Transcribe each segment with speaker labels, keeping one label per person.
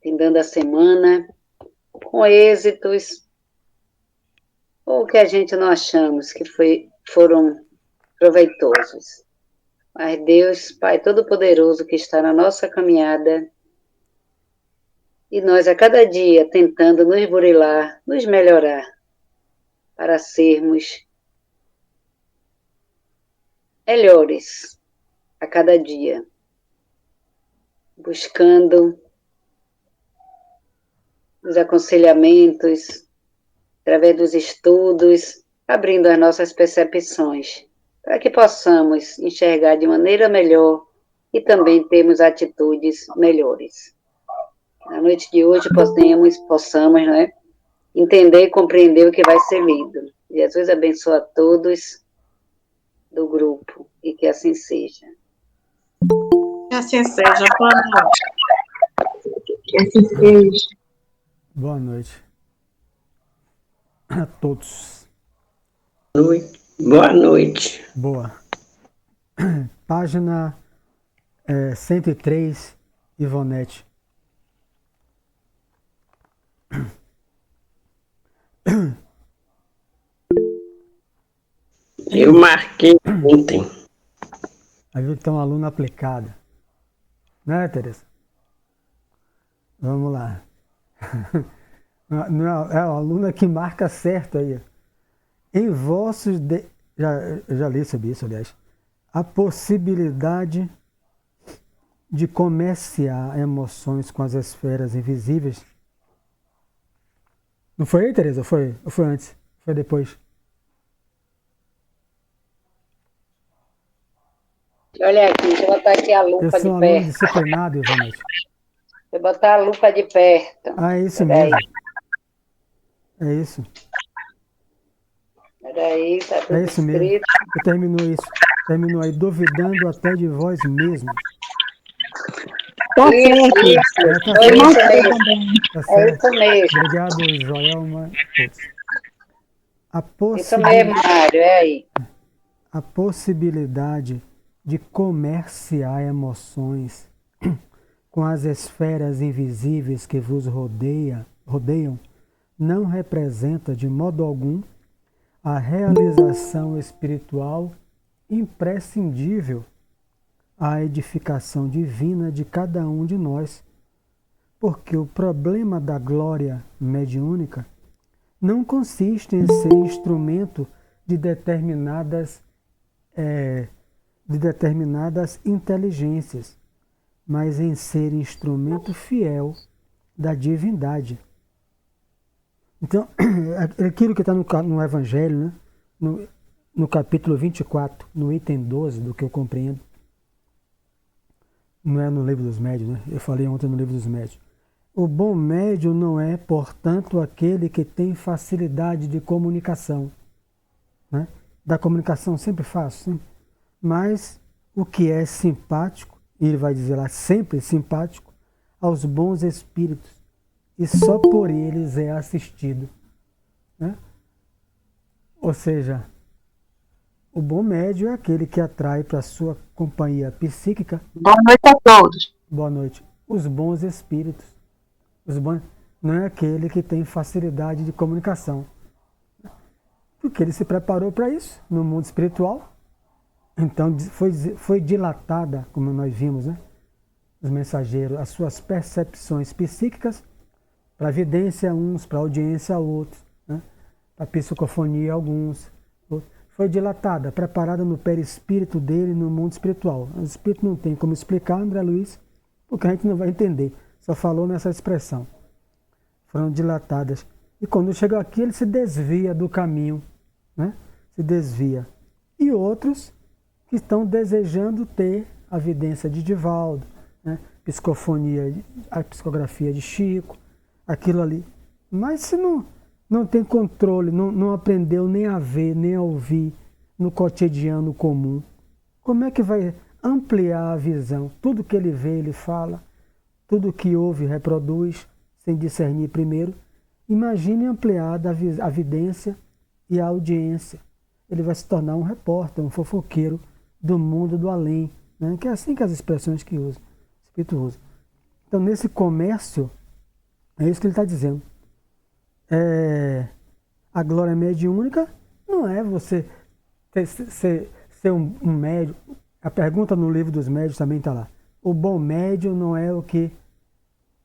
Speaker 1: findando a semana, com êxitos, ou que a gente não achamos que foram proveitosos. Mas Deus, Pai Todo-Poderoso, que está na nossa caminhada, e nós a cada dia tentando nos burilar, nos melhorar, para sermos melhores a cada dia, buscando os aconselhamentos, através dos estudos, abrindo as nossas percepções, para que possamos enxergar de maneira melhor e também termos atitudes melhores. Na noite de hoje possamos, né, entender e compreender o que vai ser lido. Jesus abençoa a todos do grupo e que assim seja.
Speaker 2: Que assim seja. Boa noite.
Speaker 3: Que assim seja.
Speaker 4: Boa noite a todos.
Speaker 3: Boa noite.
Speaker 4: Boa. Página 103, Ivonete.
Speaker 3: Eu marquei ontem.
Speaker 4: Aí viu que tem uma aluna aplicada. Né, Tereza? Vamos lá. Não, é a aluna que marca certo aí. Em vossos... Eu já li sobre isso, aliás. A possibilidade de comerciar emoções com as esferas invisíveis. Não foi aí, Tereza? Ou foi antes? Foi depois?
Speaker 1: Olha aqui, deixa eu botar aqui a lupa de perto.
Speaker 4: Eu sou um aluno disciplinado, Ivonete.
Speaker 1: Vou botar a lupa de perto.
Speaker 4: Ah, é isso
Speaker 1: Peraí.
Speaker 4: mesmo. É isso.
Speaker 1: Peraí, tá tudo
Speaker 4: É isso mesmo.
Speaker 1: escrito.
Speaker 4: Eu terminou isso. Terminou aí, duvidando até de vós mesmos.
Speaker 3: Tá
Speaker 1: Isso,
Speaker 3: certo.
Speaker 1: isso.
Speaker 4: Tá
Speaker 1: É isso
Speaker 4: certo.
Speaker 1: mesmo.
Speaker 4: Tá
Speaker 1: É
Speaker 4: certo.
Speaker 1: isso mesmo.
Speaker 4: Obrigado, Joelma.
Speaker 1: Isso mesmo, Mário, é aí.
Speaker 4: A possibilidade de comerciar emoções com as esferas invisíveis que vos rodeiam não representa de modo algum a realização espiritual imprescindível à edificação divina de cada um de nós, porque o problema da glória mediúnica não consiste em ser instrumento de determinadas inteligências, mas em ser instrumento fiel da divindade. Então, aquilo que está no Evangelho, né? no capítulo 24, no item 12, do que eu compreendo, não é no Livro dos Médiuns, né? Eu falei ontem no Livro dos Médiuns. O bom médium não é, portanto, aquele que tem facilidade de comunicação. Né? Da comunicação sempre fácil, sim. Mas o que é simpático, e ele vai dizer lá, sempre simpático, aos bons espíritos, e só por eles é assistido. Né? Ou seja, o bom médium é aquele que atrai para a sua companhia psíquica.
Speaker 3: Boa noite a todos.
Speaker 4: Boa noite. Os bons espíritos. Não é aquele que tem facilidade de comunicação. Porque ele se preparou para isso no mundo espiritual. Então foi dilatada, como nós vimos, né? Os mensageiros, as suas percepções psíquicas, para vidência uns, para audiência outros, né? Para psicofonia alguns. Foi dilatada, preparada no perispírito dele no mundo espiritual. O espírito não tem como explicar, André Luiz, porque a gente não vai entender. Só falou nessa expressão. Foram dilatadas. E quando chega aqui, ele se desvia do caminho, né? Se desvia. E outros que estão desejando ter a vidência de Divaldo, né? Psicofonia, a psicografia de Chico, aquilo ali. Mas se não tem controle, não aprendeu nem a ver, nem a ouvir no cotidiano comum, como é que vai ampliar a visão? Tudo que ele vê, ele fala, tudo que ouve, reproduz, sem discernir primeiro. Imagine ampliar a vidência e a audiência. Ele vai se tornar um repórter, um fofoqueiro do mundo do além, né? Que é assim que as expressões que usa, o Espírito usa. Então, nesse comércio É isso que ele está dizendo. A glória mediúnica não é você ser um médium. A pergunta no livro dos médios também está lá. O bom médium não é o que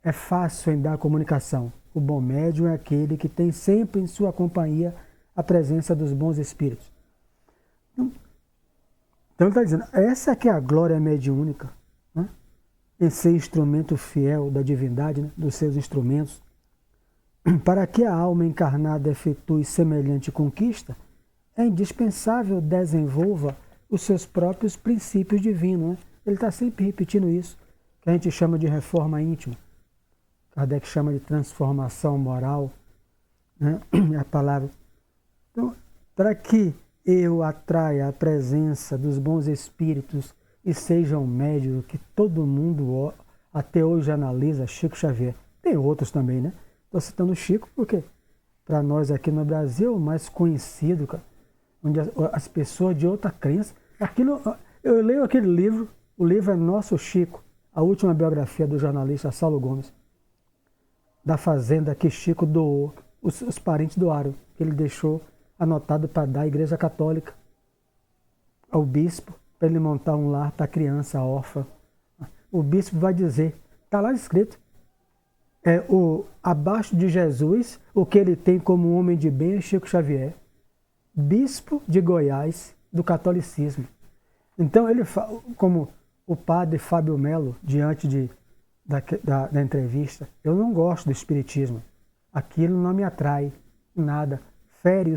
Speaker 4: é fácil em dar comunicação. O bom médium é aquele que tem sempre em sua companhia a presença dos bons espíritos. Então ele está dizendo, essa que é a glória mediúnica, né? Em ser instrumento fiel da divindade, né? Dos seus instrumentos. Para que a alma encarnada efetue semelhante conquista, é indispensável desenvolva os seus próprios princípios divinos. Né? Ele está sempre repetindo isso, que a gente chama de reforma íntima. Kardec chama de transformação moral, né? A palavra. Então, para que eu atraia a presença dos bons espíritos e seja um médium que todo mundo até hoje analisa, Chico Xavier. Tem outros também, né? Estou citando o Chico porque, para nós aqui no Brasil, o mais conhecido, onde as pessoas de outra crença. Eu leio aquele livro, o livro é Nosso Chico, a última biografia do jornalista Saulo Gomes, da fazenda que Chico doou, os parentes doaram, que ele deixou anotado para dar à Igreja Católica, ao bispo, para ele montar um lar para a criança órfã. O bispo vai dizer, está lá escrito, abaixo de Jesus, o que ele tem como homem de bem é Chico Xavier, bispo de Goiás, do catolicismo. Então ele, como o padre Fábio Melo, diante da entrevista, eu não gosto do espiritismo, aquilo não me atrai nada, fere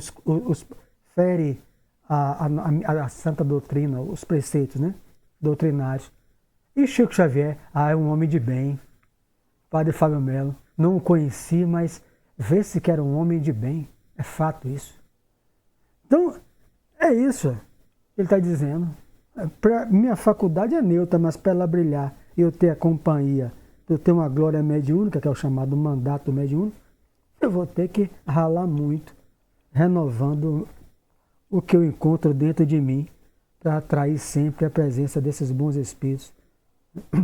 Speaker 4: a santa doutrina, os preceitos, né, doutrinários. E Chico Xavier, é um homem de bem. Padre Fábio Melo, não o conheci, mas vê-se que era um homem de bem. É fato isso. Então, é isso que ele está dizendo. Minha faculdade é neutra, mas para ela brilhar e eu ter a companhia, eu ter uma glória mediúnica, que é o chamado mandato mediúnico, eu vou ter que ralar muito, renovando o que eu encontro dentro de mim, para atrair sempre a presença desses bons espíritos,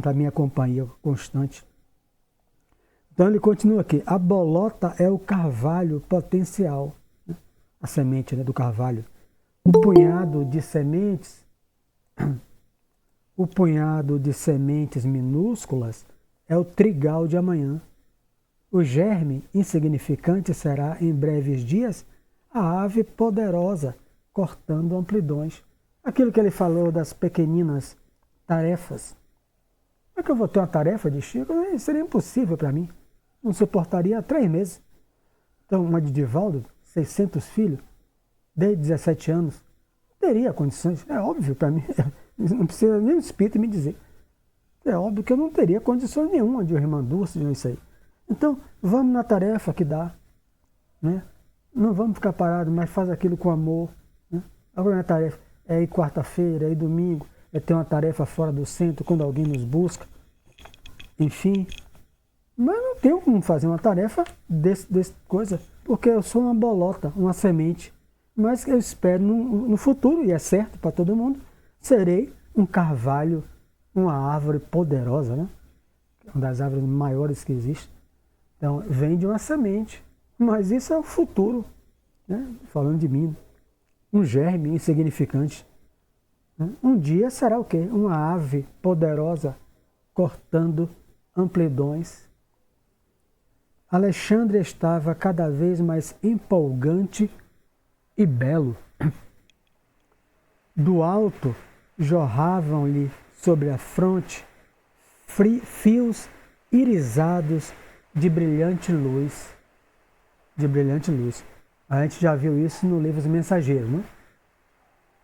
Speaker 4: para minha companhia constante. Então ele continua aqui, a bolota é o carvalho potencial, né? A semente, né, do carvalho. O punhado de sementes minúsculas é o trigal de amanhã. O germe insignificante será, em breves dias, a ave poderosa, cortando amplidões. Aquilo que ele falou das pequeninas tarefas. Como é que eu vou ter uma tarefa de Chico? Seria impossível para mim. Não suportaria 3 meses. Então, uma de Divaldo, 600 filhos, desde 17 anos, teria condições. É óbvio para mim. Não precisa nem o espírito me dizer. É óbvio que eu não teria condições nenhuma de irmã Dulce, de isso aí. Então, vamos na tarefa que dá. Né? Não vamos ficar parados, mas faz aquilo com amor. Né? Agora minha tarefa é ir quarta-feira, é ir domingo, é ter uma tarefa fora do centro, quando alguém nos busca. Enfim. Mas não tenho como fazer uma tarefa desse coisa, porque eu sou uma bolota, uma semente. Mas eu espero no futuro, e é certo para todo mundo, serei um carvalho, uma árvore poderosa, né? Uma das árvores maiores que existe. Então, vem de uma semente. Mas isso é o futuro, né? Falando de mim. Um germe insignificante. Né? Um dia será o quê? Uma ave poderosa cortando amplidões. Alexandre estava cada vez mais empolgante e belo. Do alto jorravam-lhe sobre a fronte fios irisados de brilhante luz. De brilhante luz. A gente já viu isso no livro Os Mensageiros, né?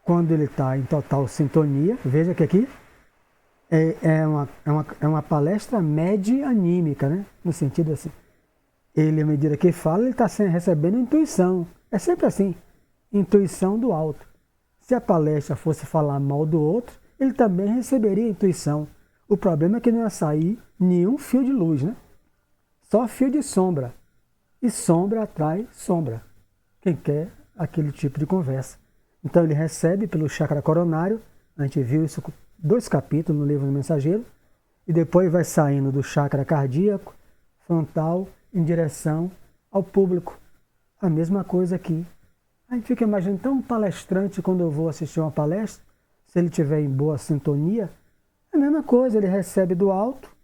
Speaker 4: Quando ele está em total sintonia, veja que aqui é uma palestra medianímica, né? No sentido assim, ele, à medida que fala, ele está recebendo intuição. É sempre assim, intuição do alto. Se a palestra fosse falar mal do outro, ele também receberia intuição. O problema é que não ia sair nenhum fio de luz, né? Só fio de sombra. E sombra atrai sombra. Quem quer aquele tipo de conversa. Então ele recebe pelo chakra coronário, a gente viu isso com 2 capítulos no livro do Mensageiro, e depois vai saindo do chakra cardíaco, frontal em direção ao público. A mesma coisa aqui. A gente fica imaginando, então um palestrante, quando eu vou assistir uma palestra, se ele estiver em boa sintonia, é a mesma coisa, ele recebe do alto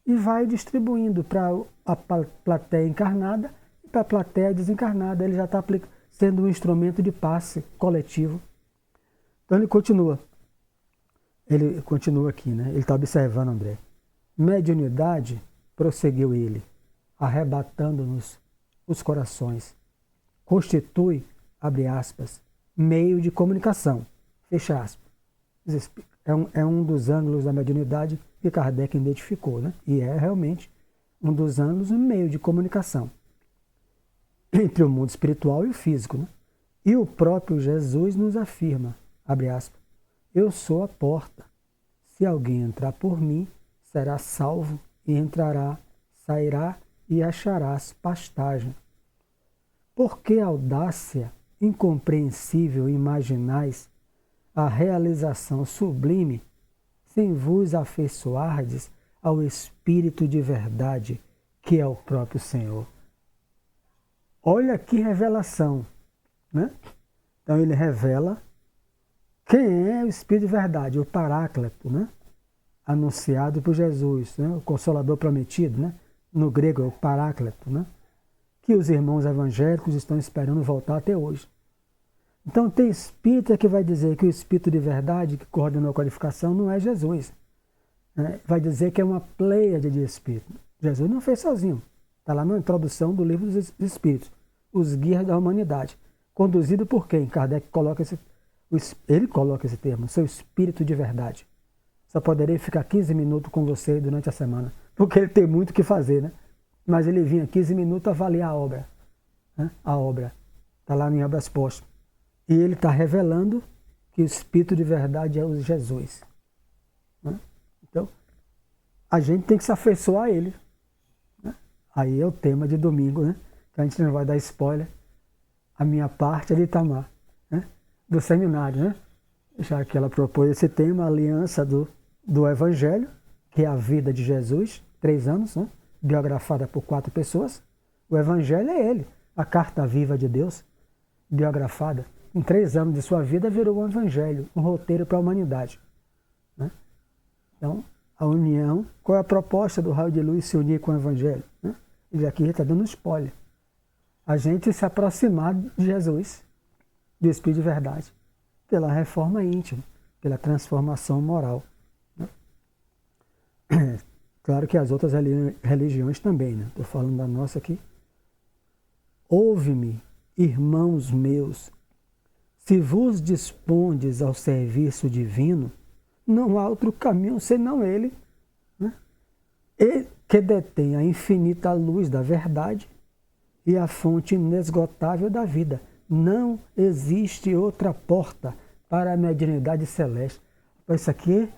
Speaker 4: e vai distribuindo para a plateia encarnada e para a plateia desencarnada. Ele já está sendo um instrumento de passe coletivo. Então ele continua. Ele continua aqui, né? Ele está observando, André. Mediunidade, prosseguiu ele, arrebatando-nos os corações, constitui, abre aspas, meio de comunicação, fecha aspas. É um dos ângulos da mediunidade que Kardec identificou, né? E é realmente um dos ângulos, um meio de comunicação entre o mundo espiritual e o físico, né? E o próprio Jesus nos afirma, abre aspas, eu sou a porta. Se alguém entrar por mim, será salvo e entrará, sairá e acharás pastagem. Por que audácia incompreensível imaginais a realização sublime, sem vos afeiçoardes ao Espírito de verdade, que é o próprio Senhor? Olha que revelação, né? Então ele revela quem é o Espírito de verdade, o Paráclito, né? Anunciado por Jesus, né? O Consolador prometido, né? No grego é o Paráclito, né? Que os irmãos evangélicos estão esperando voltar até hoje. Então tem espírita que vai dizer que o Espírito de verdade que coordenou a qualificação não é Jesus, né? Vai dizer que é uma pleiade de espíritos. Jesus não fez sozinho. Está lá na introdução do livro dos Espíritos, os guias da humanidade. Conduzido por quem? Kardec coloca ele coloca esse termo, seu Espírito de verdade. Só poderei ficar 15 minutos com você durante a semana, porque ele tem muito o que fazer, né? Mas ele vinha 15 minutos avaliar a obra, né? A obra está lá em Obras Póstumas. E ele está revelando que o Espírito de verdade é o Jesus, né? Então, a gente tem que se afeiçoar a ele, né? Aí é o tema de domingo, né? Que a gente não vai dar spoiler. A minha parte é de Itamar, né? Do seminário, né? Já que ela propôs esse tema, a aliança do Evangelho, que é a vida de Jesus, 3 anos, né? Biografada por 4 pessoas. O Evangelho é ele, a carta viva de Deus, biografada. Em 3 anos de sua vida virou um Evangelho, um roteiro para a humanidade, né? Então, a união, qual é a proposta do raio de luz se unir com o Evangelho, né? Ele aqui está dando um spoiler. A gente se aproximar de Jesus, do Espírito de verdade, pela reforma íntima, pela transformação moral, né? Claro que as outras religiões também, né? Estou falando da nossa aqui. Ouve-me, irmãos meus, se vos dispondes ao serviço divino, não há outro caminho senão ele, né? Ele que detém a infinita luz da verdade e a fonte inesgotável da vida. Não existe outra porta para a mediunidade celeste. Isso aqui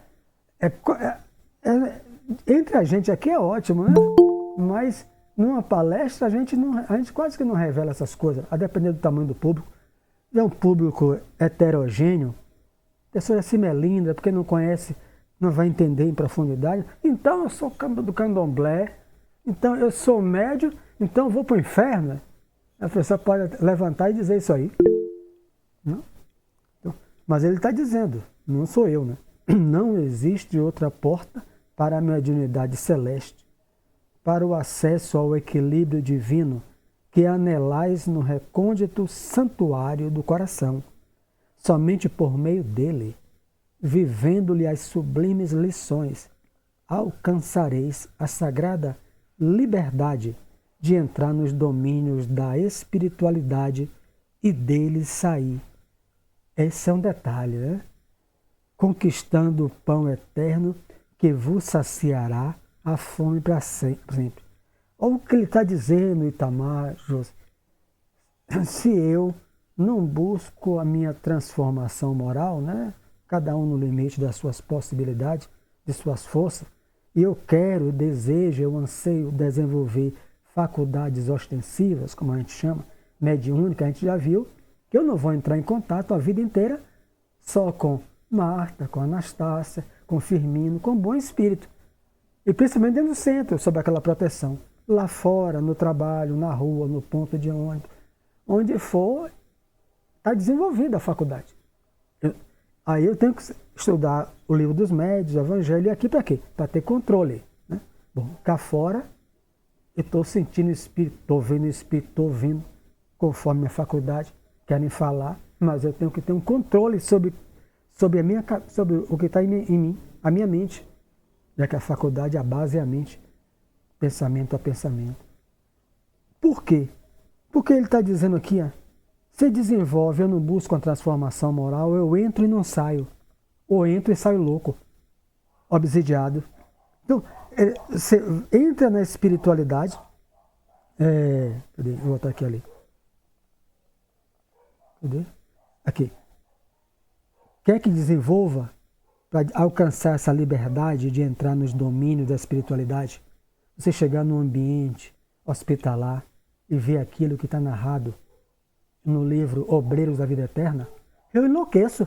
Speaker 4: entre a gente aqui é ótimo, né? Mas numa palestra a gente quase que não revela essas coisas, a depender do tamanho do público. É um público heterogêneo, a pessoa é assim melinda, porque não conhece, não vai entender em profundidade. Então eu sou do candomblé, então eu sou médio, então eu vou para o inferno. A pessoa pode levantar e dizer isso aí. Não? Então, mas ele está dizendo, não sou eu, né? Não existe outra porta para a mediunidade celeste, para o acesso ao equilíbrio divino que anelais no recôndito santuário do coração. Somente por meio dele, vivendo-lhe as sublimes lições, alcançareis a sagrada liberdade de entrar nos domínios da espiritualidade e deles sair. Esse é um detalhe, né? Conquistando o pão eterno que vos saciará a fome para sempre. Olha o que ele está dizendo, Itamar, José. Se eu não busco a minha transformação moral, né? Cada um no limite das suas possibilidades, de suas forças, e eu quero, eu desejo, eu anseio desenvolver faculdades ostensivas, como a gente chama, mediúnica, a gente já viu que eu não vou entrar em contato a vida inteira só com Marta, com Anastácia, com Firmino, com bom espírito. E principalmente dentro do centro, sob aquela proteção. lá fora, no trabalho, na rua, no ponto de ônibus, onde for, está desenvolvida a faculdade. Aí eu tenho que estudar o livro dos médios, o evangelho, e aqui para quê? Para ter controle. Né? Bom, cá fora, eu estou sentindo o Espírito, estou vendo o Espírito, estou ouvindo, conforme minha faculdade, querem falar, mas eu tenho que ter um controle sobre o que está em mim, a minha mente, já que a faculdade, a base é a mente, pensamento a pensamento. Por quê? Porque ele está dizendo aqui, se desenvolve, eu não busco a transformação moral, eu entro e não saio. Ou entro e saio louco, obsidiado. Então, você entra na espiritualidade. Cadê? Vou botar aqui ali. Cadê? Aqui. Quer que desenvolva para alcançar essa liberdade de entrar nos domínios da espiritualidade? Você chegar num ambiente hospitalar e ver aquilo que está narrado no livro Obreiros da Vida Eterna, eu enlouqueço.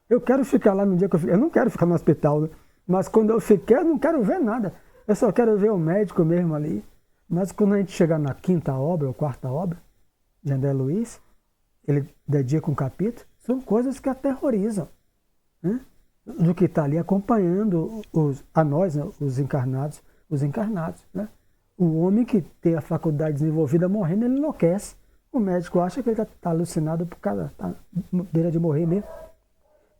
Speaker 4: Eu quero ficar lá no dia que eu não quero ficar no hospital, né? Mas quando eu fiquei, eu não quero ver nada. Eu só quero ver o médico mesmo ali. Mas quando a gente chegar na quinta obra ou quarta obra de André Luiz, ele dedica um capítulo, são coisas que aterrorizam, né? Do que está ali acompanhando a nós, né? Os encarnados, né? O homem que tem a faculdade desenvolvida morrendo, ele enlouquece. O médico acha que ele está alucinado por causa, está à beira de morrer mesmo.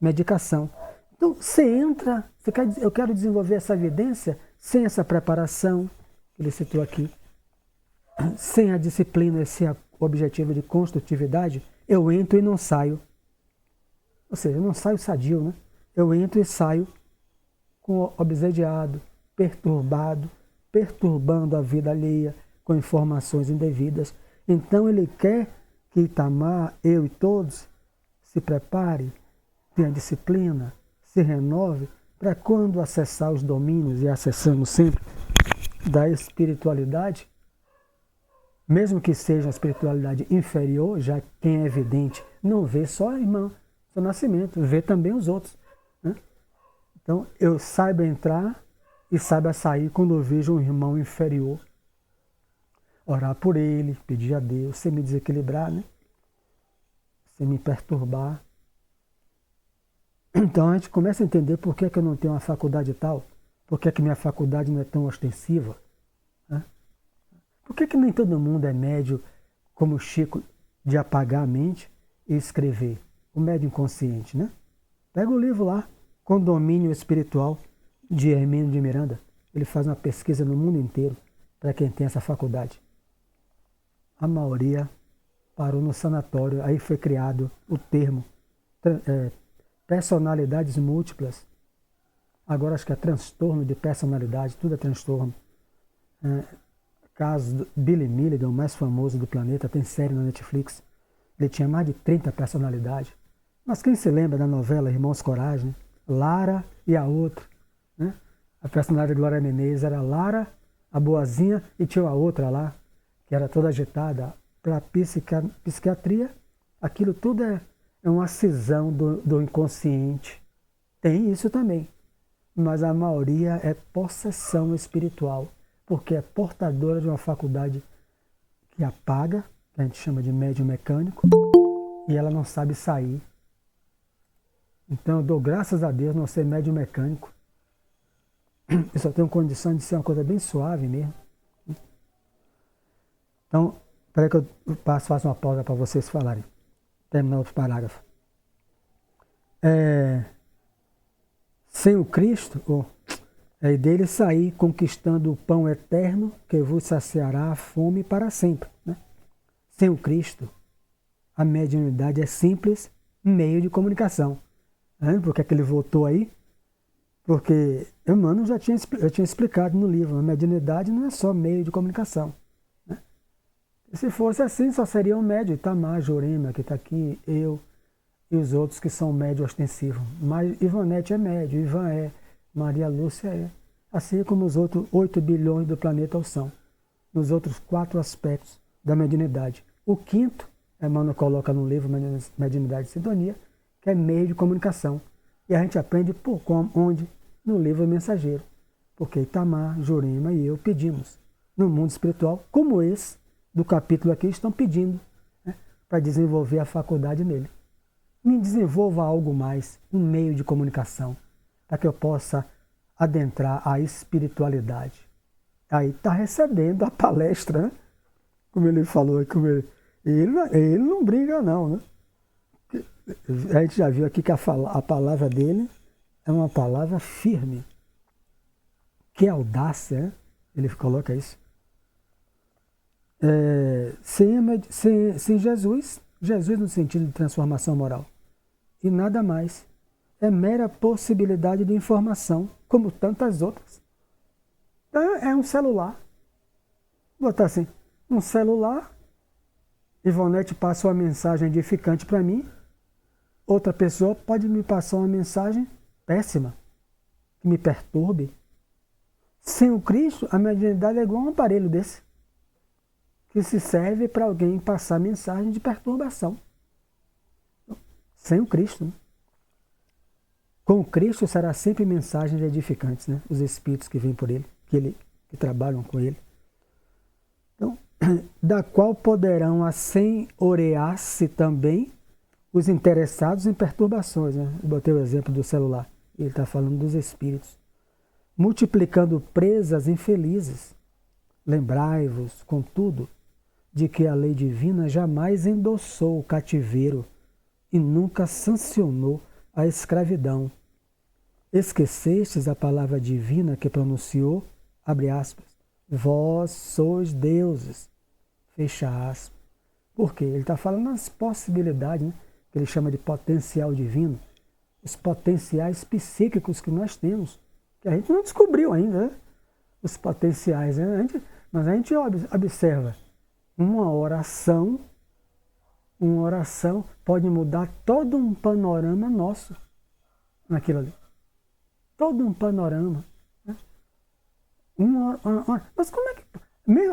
Speaker 4: Medicação. Então, você entra, eu quero desenvolver essa evidência sem essa preparação, que ele citou aqui, sem a disciplina, esse objetivo de construtividade, eu entro e não saio. Ou seja, eu não saio sadio, né? Eu entro e saio obsediado, perturbado, perturbando a vida alheia com informações indevidas. Então ele quer que Itamar, eu e todos, se prepare, tenha disciplina, se renove, para quando acessar os domínios, e acessamos sempre, da espiritualidade, mesmo que seja a espiritualidade inferior, já quem é evidente não vê só a irmã, seu nascimento, vê também os outros. Né? Então eu saiba entrar e saiba sair quando eu vejo um irmão inferior. Orar por ele, pedir a Deus, sem me desequilibrar, né? Sem me perturbar. Então a gente começa a entender por que eu não tenho uma faculdade tal, por que minha faculdade não é tão ostensiva. Né? Por que nem todo mundo é médio, como o Chico, de apagar a mente e escrever? O médio inconsciente, né? Pega o livro lá, Condomínio Espiritual, de Hermínio de Miranda. Ele faz uma pesquisa no mundo inteiro para quem tem essa faculdade. A maioria parou no sanatório, aí foi criado o termo personalidades múltiplas. Agora acho que é transtorno de personalidade, tudo é transtorno. Caso do Billy Milligan, o mais famoso do planeta, tem série na Netflix. Ele tinha mais de 30 personalidades. Mas quem se lembra da novela Irmãos Coragem? Lara e a outra. Né? A personagem de Glória Menezes era Lara, a boazinha, e tinha a outra lá, que era toda agitada. Para a psiquiatria, aquilo tudo é uma cisão do inconsciente. Tem isso também. Mas a maioria é possessão espiritual, porque é portadora de uma faculdade que apaga, que a gente chama de médium mecânico, e ela não sabe sair. Então eu dou graças a Deus não ser médium mecânico. Eu só tenho condição de ser uma coisa bem suave mesmo. Então, espera que eu faço uma pausa para vocês falarem. Terminar outro parágrafo. Sem o Cristo, é dele sair conquistando o pão eterno que vos saciará a fome para sempre. Né? Sem o Cristo, a mediunidade é simples meio de comunicação. Por que ele voltou aí? Porque Emmanuel já tinha explicado no livro, a mediunidade não é só meio de comunicação. Né? Se fosse assim, só seria um médio, Itamar, Jurema, que está aqui, eu e os outros que são médio ostensivo. Mas Ivanete é médio, Ivan é, Maria Lúcia é. Assim como os outros 8 bilhões do planeta o são. Nos outros 4 aspectos da mediunidade. O quinto, Emmanuel coloca no livro Mediunidade e Sintonia, que é meio de comunicação. E a gente aprende onde? No livro Mensageiro. Porque Itamar, Jurema e eu pedimos. no mundo espiritual, como esse do capítulo aqui, estão pedindo, né, para desenvolver a faculdade nele. Me desenvolva algo mais, um meio de comunicação, para que eu possa adentrar a espiritualidade. Aí está recebendo a palestra, né? Como ele falou, ele não briga não, né? A gente já viu aqui que a palavra dele é uma palavra firme. Que audácia, né? Ele coloca isso. Sem Jesus no sentido de transformação moral, e nada mais. É mera possibilidade de informação, como tantas outras. Então, é um celular. Vou botar assim, um celular, Ivonete passa uma mensagem edificante para mim, outra pessoa pode me passar uma mensagem péssima, que me perturbe. Sem o Cristo, a mediunidade é igual a um aparelho desse, que se serve para alguém passar mensagem de perturbação. Sem o Cristo, né? Com o Cristo será sempre mensagens edificantes, né? Os espíritos que vêm por ele, que trabalham com ele. Então, da qual poderão assenhorear-se também os interessados em perturbações, né? Eu botei o exemplo do celular. Ele está falando dos espíritos. Multiplicando presas infelizes. Lembrai-vos, contudo, de que a lei divina jamais endossou o cativeiro e nunca sancionou a escravidão. Esquecestes a palavra divina que pronunciou, abre aspas, vós sois deuses, fecha aspas. Por quê? Ele está falando das possibilidades, né? Que ele chama de potencial divino, os potenciais psíquicos que nós temos, que a gente não descobriu ainda, né? Os potenciais, né? Mas a gente observa, uma oração pode mudar todo um panorama nosso naquilo ali. Todo um panorama. Né? Mas como é que...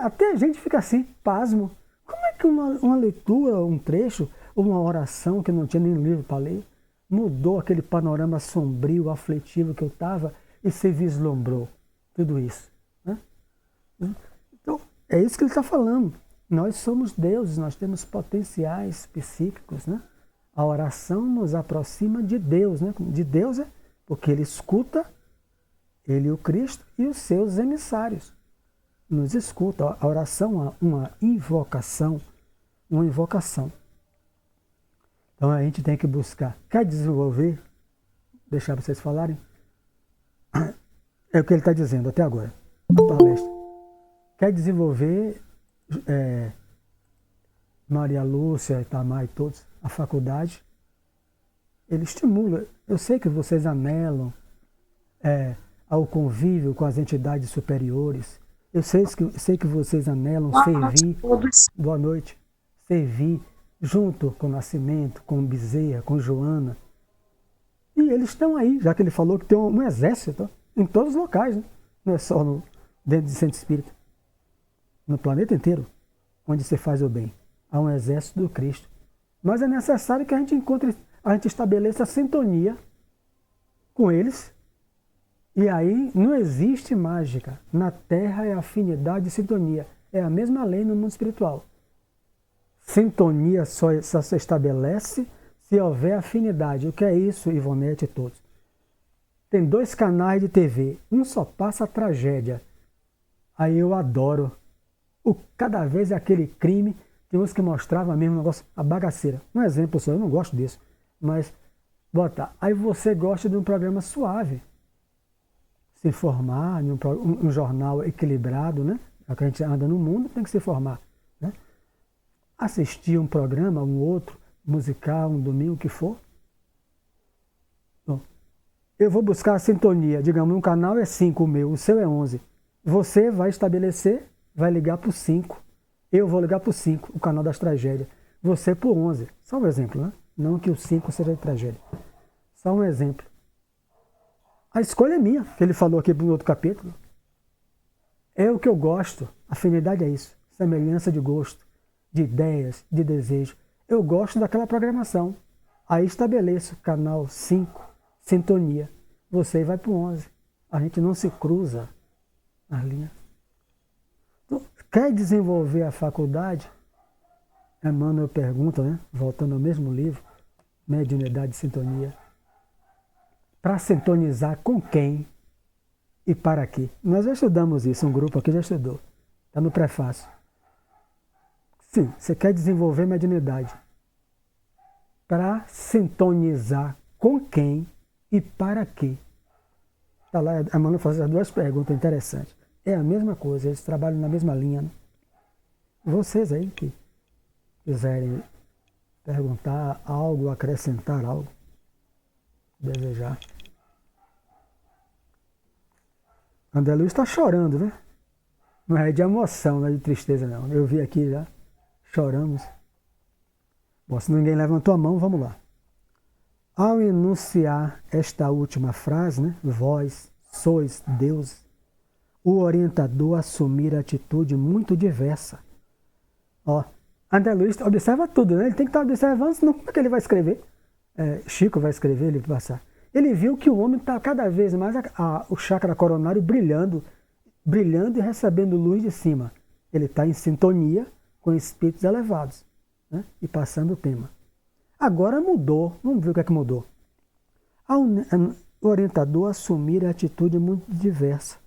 Speaker 4: Até a gente fica assim, pasmo. Como é que uma leitura, um trecho, uma oração que não tinha nem livro para ler, mudou aquele panorama sombrio, aflitivo que eu estava e se vislumbrou tudo isso? Né? Então, é isso que ele está falando. Nós somos deuses, nós temos potenciais psíquicos, né? A oração nos aproxima de Deus, né? De Deus é porque ele escuta, ele, o Cristo e os seus emissários. Nos escuta. A oração é uma invocação. Então a gente tem que buscar. Quer desenvolver? Deixar vocês falarem? É o que ele está dizendo até agora, na palestra. Quer desenvolver... Maria Lúcia, Itamar e todos, a faculdade, ele estimula. Eu sei que vocês anelam ao convívio com as entidades superiores. Eu sei que vocês anelam servir. Boa noite. Servir junto com o Nascimento, com Bezerra, com Joana. E eles estão aí, já que ele falou que tem um exército em todos os locais, né? Não é só dentro do centro espírita. No planeta inteiro, onde se faz o bem, há um exército do Cristo. Mas é necessário que a gente estabeleça sintonia com eles. E aí não existe mágica. Na Terra é afinidade e sintonia. É a mesma lei no mundo espiritual. Sintonia só se estabelece se houver afinidade. O que é isso, Ivonete e todos? Tem 2 canais de TV. Um só passa a tragédia. Aí eu adoro. Cada vez é aquele crime. Tem uns que mostravam mesmo o negócio, a bagaceira. Um exemplo só, eu não gosto disso. Mas, aí você gosta de um programa suave. Se informar, um jornal equilibrado, né? Já que a gente anda no mundo, tem que se informar. Né? Assistir um programa, um outro, musical, um domingo, o que for. Bom, eu vou buscar a sintonia. Digamos, um canal é 5 o meu, o seu é 11. Você vai estabelecer, vai ligar para o 5. Eu vou ligar para o 5, o canal das tragédias. Você para o 11. Só um exemplo, né? Não que o 5 seja de tragédia. Só um exemplo. A escolha é minha, que ele falou aqui no outro capítulo. É o que eu gosto. Afinidade é isso. Semelhança de gosto, de ideias, de desejo. Eu gosto daquela programação. Aí estabeleço canal 5, sintonia. Você vai para o 11. A gente não se cruza nas linhas. Então, quer desenvolver a faculdade? Emmanuel pergunta, né? Voltando ao mesmo livro, Mediunidade e Sintonia. Para sintonizar com quem e para quê? Nós já estudamos isso, um grupo aqui já estudou. Está no prefácio. Sim, você quer desenvolver mediunidade. Para sintonizar com quem e para quê? Está lá, a Emmanuel faz as duas perguntas interessantes. É a mesma coisa, eles trabalham na mesma linha. Né? Vocês aí que quiserem perguntar algo, acrescentar algo, desejar. André Luiz está chorando, né? Não é de emoção, não é de tristeza, não. Eu vi aqui já, choramos. Bom, se ninguém levantou a mão, vamos lá. Ao enunciar esta última frase, né? Vós sois Deus, o orientador assumir atitude muito diversa. Ó, André Luiz observa tudo, né? Ele tem que estar observando, senão como é que ele vai escrever? Chico vai escrever, ele vai passar. Ele viu que o homem está cada vez mais o chakra coronário brilhando e recebendo luz de cima. Ele está em sintonia com espíritos elevados, né? E passando o tema. Agora mudou, vamos ver o que é que mudou. Ao orientador assumir a atitude muito diversa,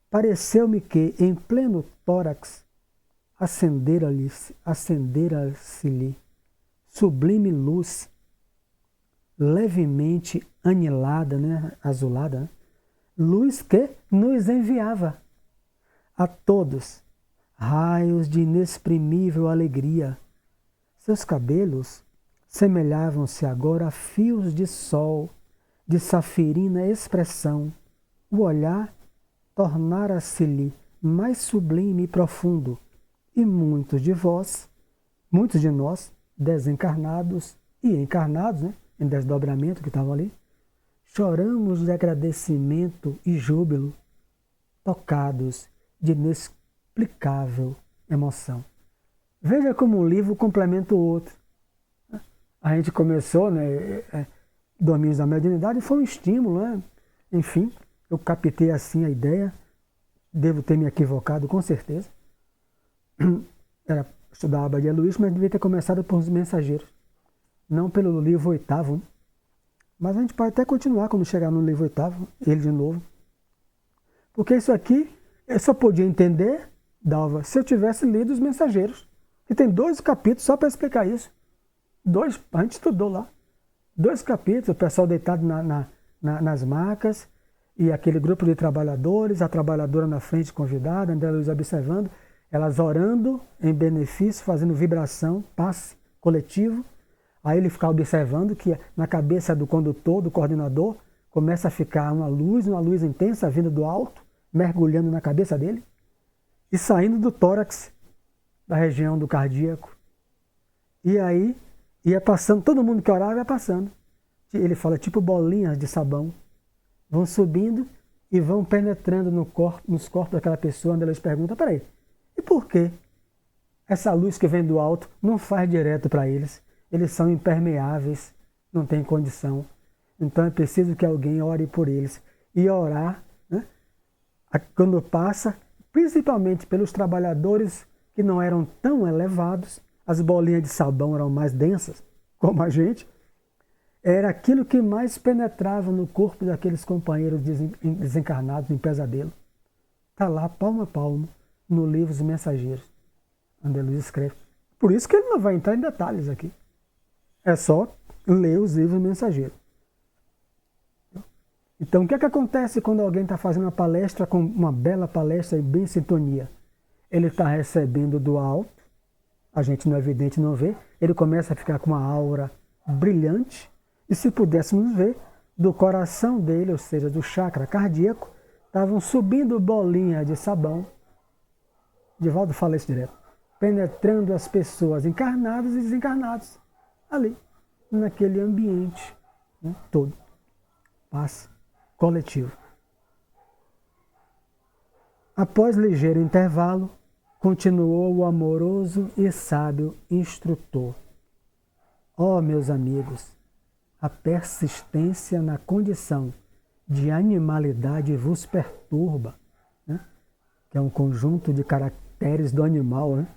Speaker 4: pareceu-me que, em pleno tórax, acendera-se-lhe sublime luz, levemente anilada, né, azulada, né? Luz que nos enviava a todos raios de inexprimível alegria. Seus cabelos semelhavam-se agora a fios de sol, de safirina expressão. O olhar tornara-se-lhe mais sublime e profundo, e muitos de nós, desencarnados e encarnados, né, em desdobramento que estavam ali, choramos de agradecimento e júbilo, tocados de inexplicável emoção. Veja como um livro complementa o outro. A gente começou, né, Domínios da Mediunidade, e foi um estímulo, né? Enfim, eu captei assim a ideia, devo ter me equivocado com certeza. Era estudar a Abadia Luiz, mas devia ter começado por Os Mensageiros, não pelo livro oitavo, né? Mas a gente pode até continuar quando chegar no livro oitavo, ele de novo. Porque isso aqui eu só podia entender, Dalva, se eu tivesse lido Os Mensageiros, que tem 2 capítulos só para explicar isso. A gente estudou lá. 2 capítulos, o pessoal deitado nas macas, e aquele grupo de trabalhadores, a trabalhadora na frente convidada, André Luiz observando, elas orando em benefício, fazendo vibração, passe coletivo. Aí ele fica observando que na cabeça do condutor, do coordenador, começa a ficar uma luz intensa vindo do alto, mergulhando na cabeça dele e saindo do tórax, da região do cardíaco. E aí ia passando, todo mundo que orava ia passando. Ele fala tipo bolinhas de sabão. Vão subindo e vão penetrando nos corpos daquela pessoa, onde eles perguntam, peraí, e por que essa luz que vem do alto não faz direto para eles? Eles são impermeáveis, não tem condição. Então é preciso que alguém ore por eles. E orar, né, quando passa, principalmente pelos trabalhadores que não eram tão elevados, as bolinhas de sabão eram mais densas, como a gente, era aquilo que mais penetrava no corpo daqueles companheiros desencarnados em pesadelo. Está lá, palmo a palmo, no livro Os Mensageiros. André Luiz escreve. Por isso que ele não vai entrar em detalhes aqui. É só ler os livros Mensageiros. Então, o que é que acontece quando alguém está fazendo uma palestra, com uma bela palestra e bem em sintonia? Ele está recebendo do alto, a gente no evidente não vê, ele começa a ficar com uma aura brilhante, e se pudéssemos ver, do coração dele, ou seja, do chakra cardíaco, estavam subindo bolinhas de sabão, Divaldo fala isso direto, penetrando as pessoas encarnadas e desencarnadas, ali, naquele ambiente, né, todo. Paz coletivo. Após ligeiro intervalo, continuou o amoroso e sábio instrutor. Ó, meus amigos, a persistência na condição de animalidade vos perturba, né? Que é um conjunto de caracteres do animal, né?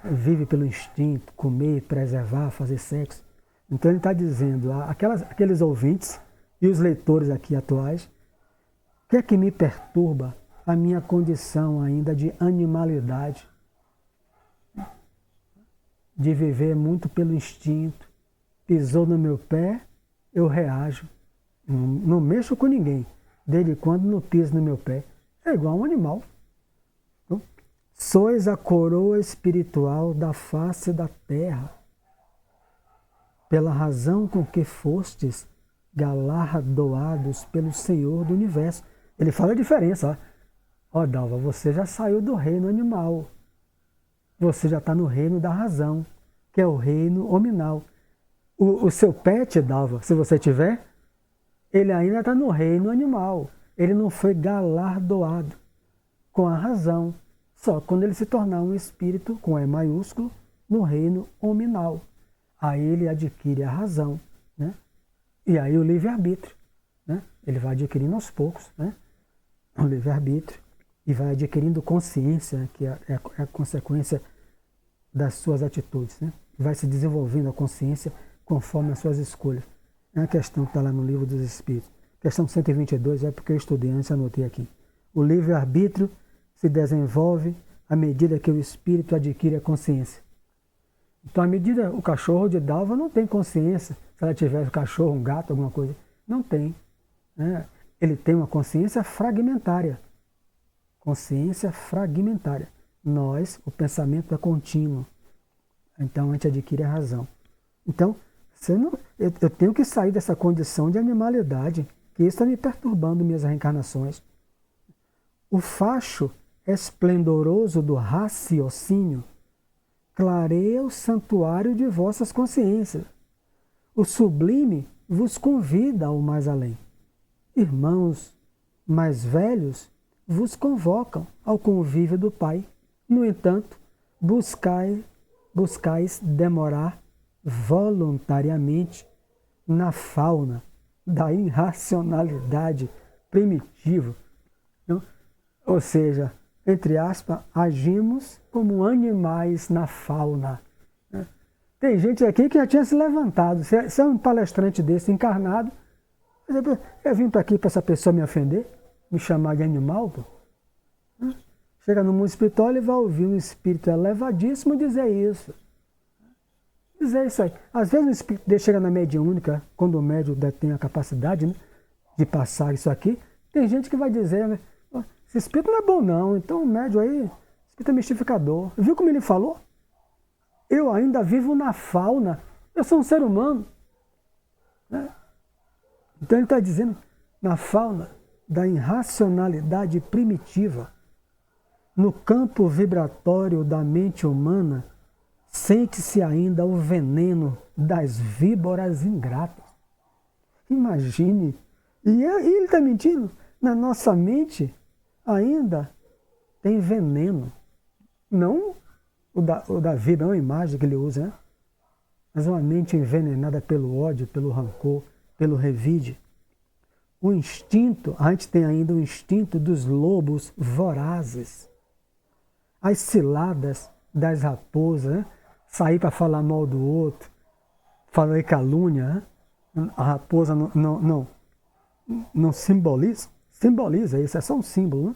Speaker 4: Vive pelo instinto, comer, preservar, fazer sexo. Então ele está dizendo, aqueles ouvintes e os leitores aqui atuais, o que é que me perturba? A minha condição ainda de animalidade, de viver muito pelo instinto. Pisou no meu pé, eu reajo. Não mexo com ninguém, desde quando não piso no meu pé. É igual a um animal. Então, sois a coroa espiritual da face da terra, pela razão com que fostes galardoados pelo Senhor do Universo. Ele fala a diferença. Ó, Dalva, você já saiu do reino animal. Você já está no reino da razão, que é o reino hominal. O seu pet, Dalva, se você tiver, ele ainda está no reino animal. Ele não foi galardoado com a razão. Só quando ele se tornar um espírito, com E maiúsculo, no reino hominal. Aí ele adquire a razão, né? E aí o livre-arbítrio, né? Ele vai adquirindo aos poucos, né? O livre-arbítrio. E vai adquirindo consciência, que é a consequência das suas atitudes, né? Vai se desenvolvendo a consciência conforme as suas escolhas. É a questão que está lá no Livro dos Espíritos. Questão 122, é porque eu estudei antes, anotei aqui. O livre-arbítrio se desenvolve à medida que o espírito adquire a consciência. Então, à medida o cachorro de Dalva não tem consciência, se ela tivesse um cachorro, um gato, alguma coisa, não tem, né? Ele tem uma consciência fragmentária. Consciência fragmentária. Nós, o pensamento é contínuo. Então a gente adquire a razão. Então, eu tenho que sair dessa condição de animalidade, que isso está me perturbando minhas reencarnações. O facho esplendoroso do raciocínio clareia o santuário de vossas consciências. O sublime vos convida ao mais além. Irmãos mais velhos vos convocam ao convívio do Pai. No entanto, buscais demorar voluntariamente na fauna da irracionalidade primitiva. Não? Ou seja, entre aspas, agimos como animais na fauna. Né? Tem gente aqui que já tinha se levantado. Se é um palestrante desse encarnado, eu vim para aqui para essa pessoa me ofender, me chamar de animal, pô. Chega no mundo espiritual, ele vai ouvir um espírito elevadíssimo dizer isso. Dizer isso aí. Às vezes o espírito dele chega na mediúnica, quando o médium tem a capacidade, né, de passar isso aqui, tem gente que vai dizer, né, esse espírito não é bom não, então o médium aí, espírito é mistificador. Viu como ele falou? Eu ainda vivo na fauna, eu sou um ser humano. Né? Então ele está dizendo, na fauna da irracionalidade primitiva, no campo vibratório da mente humana, sente-se ainda o veneno das víboras ingratas. Imagine, e ele está mentindo, na nossa mente ainda tem veneno. Não o da víbora, é uma imagem que ele usa, né? Mas uma mente envenenada pelo ódio, pelo rancor, pelo revide. O instinto, a gente tem ainda o instinto dos lobos vorazes. As ciladas das raposas, né? Sair para falar mal do outro, falar calúnia, né? A raposa não simboliza, isso é só um símbolo, né?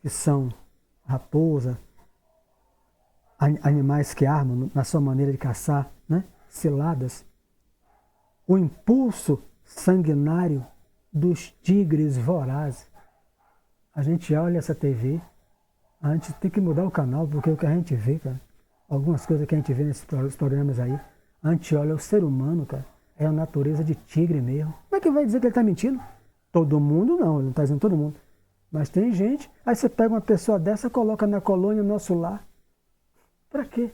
Speaker 4: Que são raposa, animais que armam na sua maneira de caçar, né? Ciladas. O impulso sanguinário dos tigres vorazes. A gente olha essa TV, a gente tem que mudar o canal, porque o que a gente vê, cara, algumas coisas que a gente vê nesses programas aí, a gente olha o ser humano, cara, é a natureza de tigre mesmo. Como é que vai dizer que ele está mentindo? Todo mundo não, ele não está dizendo todo mundo. Mas tem gente, aí você pega uma pessoa dessa, coloca na colônia, nosso lar. Para quê?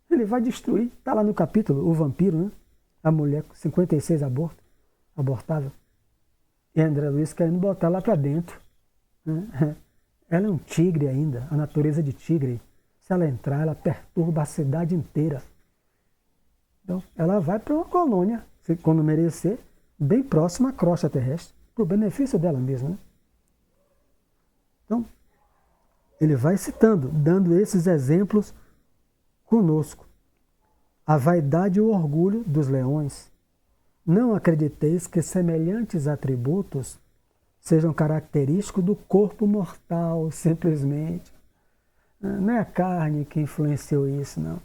Speaker 4: Ele vai destruir. Está lá no capítulo, o vampiro, né? A mulher com 56 abortável. E André Luiz querendo botar lá para dentro. Né? Ela é um tigre ainda, a natureza de tigre. Se ela entrar, ela perturba a cidade inteira. Então, ela vai para uma colônia, quando merecer, bem próxima à crosta terrestre, para o benefício dela mesma. Né? Então, Ele vai citando, dando esses exemplos conosco. A vaidade e o orgulho dos leões. Não acrediteis que semelhantes atributos sejam característicos do corpo mortal, simplesmente. Não é a carne que influenciou isso, não.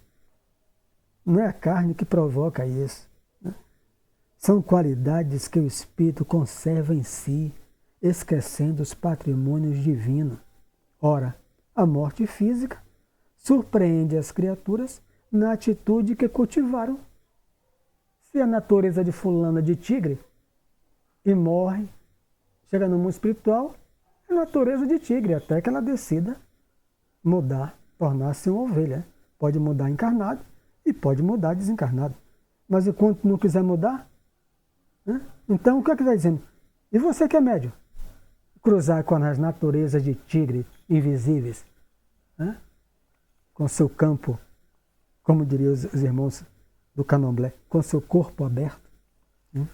Speaker 4: Não é a carne que provoca isso. São qualidades que o espírito conserva em si, esquecendo os patrimônios divinos. Ora, a morte física surpreende as criaturas na atitude que cultivaram. Se a natureza de fulana de tigre e morre, chega no mundo espiritual, é natureza de tigre, até que ela decida mudar, tornar-se uma ovelha. Pode mudar encarnado e pode mudar desencarnado. Mas enquanto não quiser mudar, né? Então o que é que está dizendo? E você que é médium? Cruzar com as naturezas de tigre invisíveis, né? Com seu campo, como diriam os irmãos do Candomblé, com seu corpo aberto, né?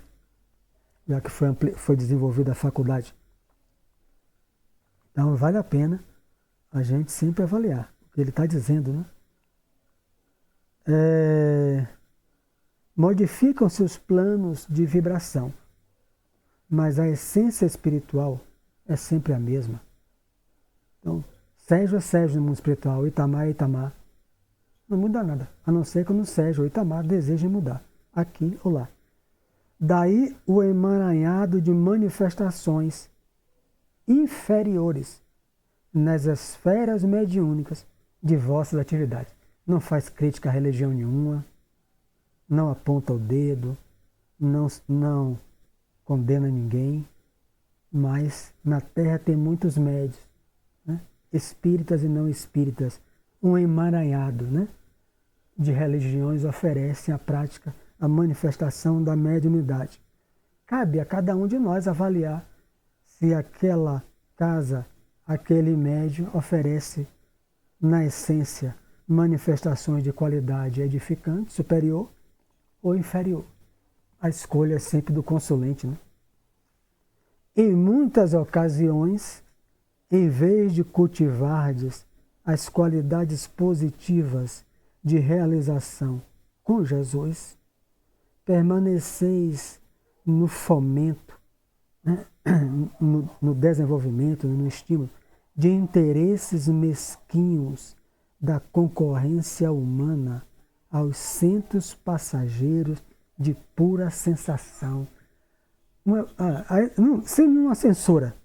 Speaker 4: Já que foi desenvolvida a faculdade. Então vale a pena a gente sempre avaliar o que ele está dizendo, né? Modificam-se os planos de vibração, mas a essência espiritual é sempre a mesma. Então, Sérgio é Sérgio no mundo espiritual, Itamar é Itamar. Não muda nada, a não ser quando Sérgio ou Itamar desejem mudar, aqui ou lá. Daí o emaranhado de manifestações inferiores nas esferas mediúnicas de vossas atividades. Não faz crítica a religião nenhuma, não aponta o dedo, não condena ninguém, mas na Terra tem muitos médios, né? Espíritas e não espíritas, um emaranhado, né? De religiões oferecem a prática, a manifestação da mediunidade. Cabe a cada um de nós avaliar se aquela casa, aquele médium oferece, na essência, manifestações de qualidade edificante, superior ou inferior. A escolha é sempre do consulente, né? Em muitas ocasiões, em vez de cultivardes as qualidades positivas de realização com Jesus, permaneceis no fomento, né? no desenvolvimento, no estímulo de interesses mesquinhos da concorrência humana aos centros passageiros de pura sensação. Sem nenhuma censura.